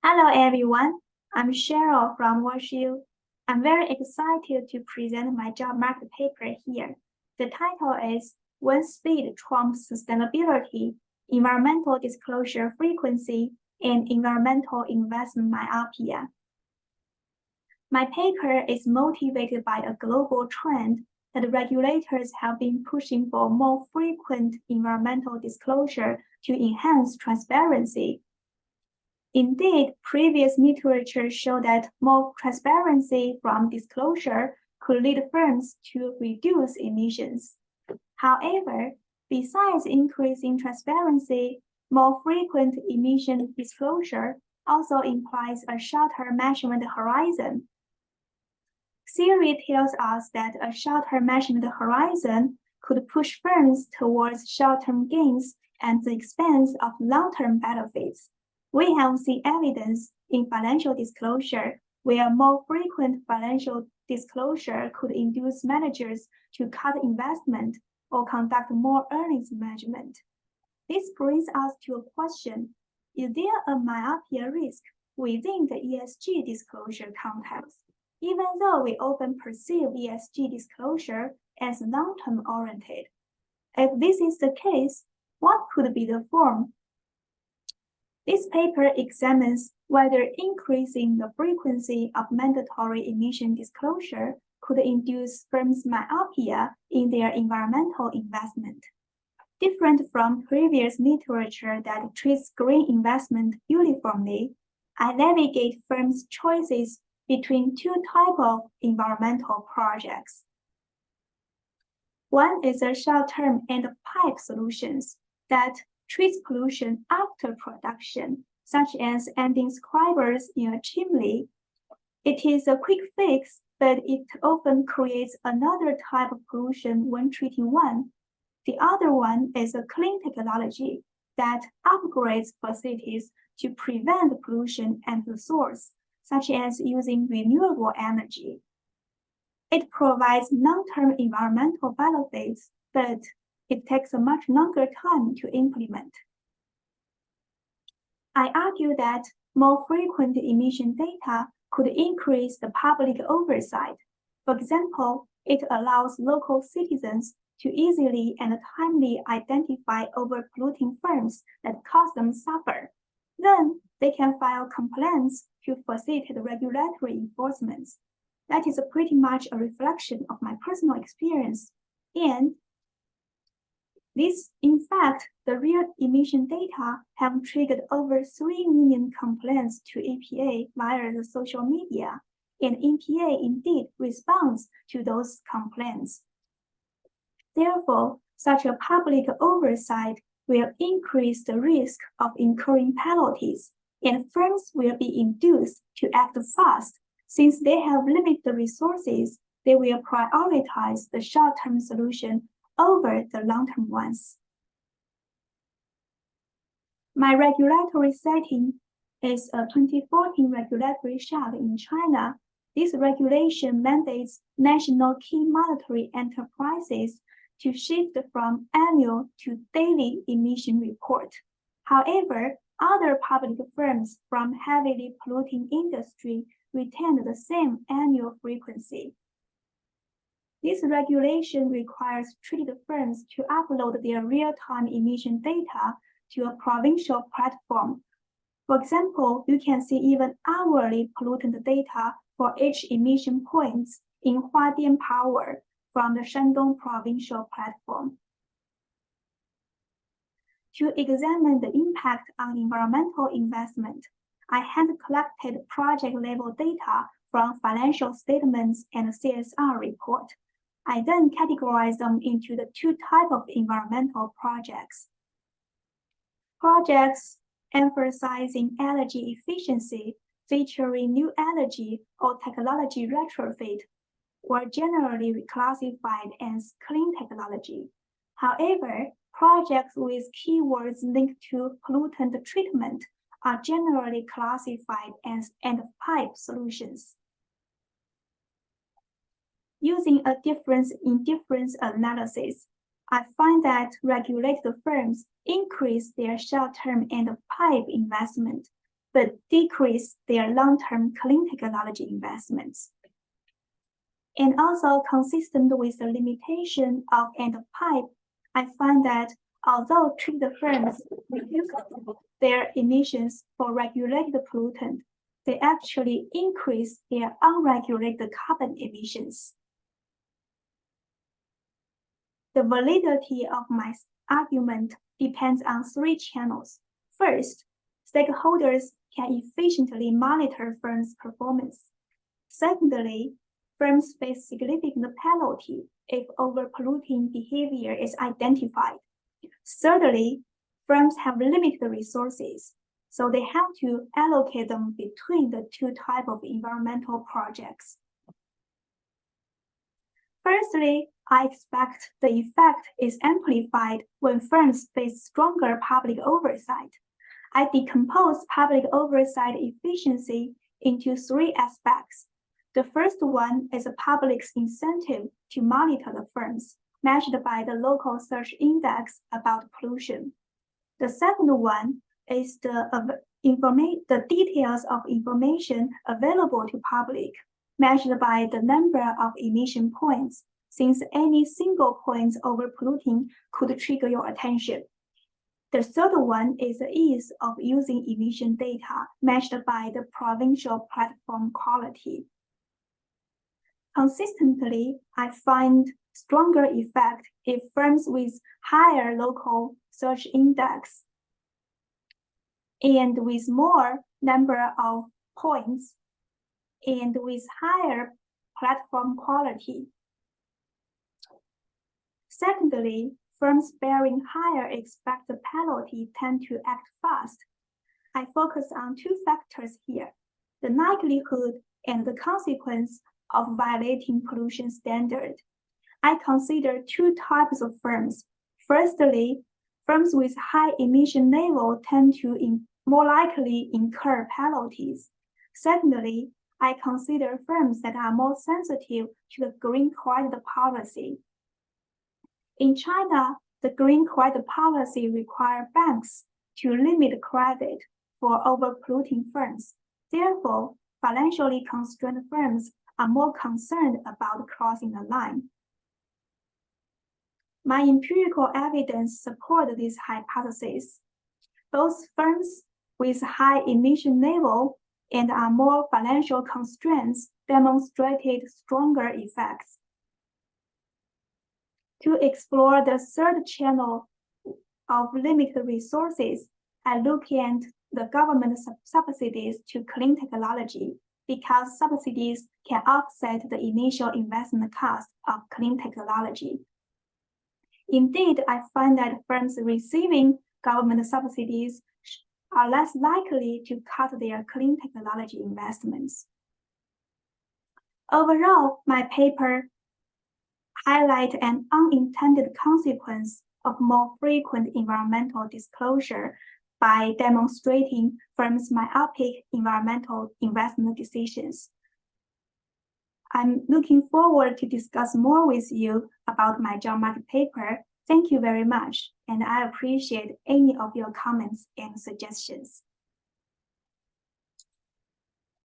Hello everyone, I'm Cheryl from WashU. I'm very excited to present my job market paper here. The title is When Speed Trumps Sustainability, Environmental Disclosure Frequency, and Environmental Investment Myopia. My paper is motivated by a global trend that regulators have been pushing for more frequent environmental disclosure to enhance transparency. Indeed, previous literature showed that more transparency from disclosure could lead firms to reduce emissions. However, besides increasing transparency, more frequent emission disclosure also implies a shorter measurement horizon. Theory tells us that a shorter measurement horizon could push firms towards short-term gains at the expense of long-term benefits. We have seen evidence in financial disclosure where more frequent financial disclosure could induce managers to cut investment or conduct more earnings management. This brings us to a question: is there a myopia risk within the ESG disclosure context, even though we often perceive ESG disclosure as long-term oriented? If this is the case, what could be the form? This paper examines whether increasing the frequency of mandatory emission disclosure could induce firms' myopia in their environmental investment. Different from previous literature that treats green investment uniformly, I navigate firms' choices between two types of environmental projects. One is a short-term end-of-pipe solutions that treats pollution after production, such as ending scrubbers in a chimney. It is a quick fix, but it often creates another type of pollution when treating one. The other one is a clean technology that upgrades facilities to prevent pollution at the source, such as using renewable energy. It provides long-term environmental benefits, but it takes a much longer time to implement. I argue that more frequent emission data could increase the public oversight. For example, it allows local citizens to easily and timely identify overpolluting firms that cause them suffer. Then they can file complaints to facilitate regulatory enforcement. That is pretty much a reflection of my personal experience. And in fact, the real emission data have triggered over 3 million complaints to EPA via the social media, and EPA indeed responds to those complaints. Therefore, such a public oversight will increase the risk of incurring penalties, and firms will be induced to act fast. Since they have limited resources, they will prioritize the short-term solution over the long-term ones. My regulatory setting is a 2014 regulatory shock in China. This regulation mandates national key monetary enterprises to shift from annual to daily emission report. However, other public firms from heavily polluting industry retain the same annual frequency. This regulation requires treated firms to upload their real-time emission data to a provincial platform. For example, you can see even hourly pollutant data for each emission points in Huadian Power from the Shandong provincial platform. To examine the impact on environmental investment, I hand-collected project-level data from financial statements and CSR report. I then categorize them into the two types of environmental projects. Projects emphasizing energy efficiency, featuring new energy or technology retrofit, were generally classified as clean technology. However, projects with keywords linked to pollutant treatment are generally classified as end-of-pipe solutions. Using a difference-in-difference analysis, I find that regulated firms increase their short-term end-of-pipe investment, but decrease their long-term clean technology investments. And also consistent with the limitation of end-of-pipe, I find that although treated firms reduce their emissions for regulated pollutant, they actually increase their unregulated carbon emissions. The validity of my argument depends on 3 channels. First, stakeholders can efficiently monitor firms' performance. Secondly, firms face significant penalty if overpolluting behavior is identified. Thirdly, firms have limited resources, so they have to allocate them between the 2 types of environmental projects. Firstly, I expect the effect is amplified when firms face stronger public oversight. I decompose public oversight efficiency into 3 aspects. The first one is the public's incentive to monitor the firms, measured by the local search index about pollution. The second one is the details of information available to public, measured by the number of emission points, since any single point overpolluting could trigger your attention. The third one is the ease of using emission data, measured by the provincial platform quality. Consistently, I find stronger effect if firms with higher local search index and with more number of points and with higher platform quality. Secondly, firms bearing higher expected penalty tend to act fast. I focus on 2 factors here: the likelihood and the consequence of violating pollution standard. I consider 2 types of firms. Firstly, firms with high emission level tend to more likely incur penalties. Secondly, I consider firms that are more sensitive to the green credit policy. In China, the green credit policy requires banks to limit credit for overpolluting firms. Therefore, financially constrained firms are more concerned about crossing the line. My empirical evidence supports this hypothesis. Both firms with high emission level and are more financial constraints demonstrated stronger effects. To explore the third channel of limited resources, I look at the government subsidies to clean technology, because subsidies can offset the initial investment cost of clean technology. Indeed, I find that firms receiving government subsidies are less likely to cut their clean technology investments. Overall, my paper highlights an unintended consequence of more frequent environmental disclosure by demonstrating firms' myopic environmental investment decisions. I'm looking forward to discuss more with you about my job market paper. Thank you very much, and I appreciate any of your comments and suggestions.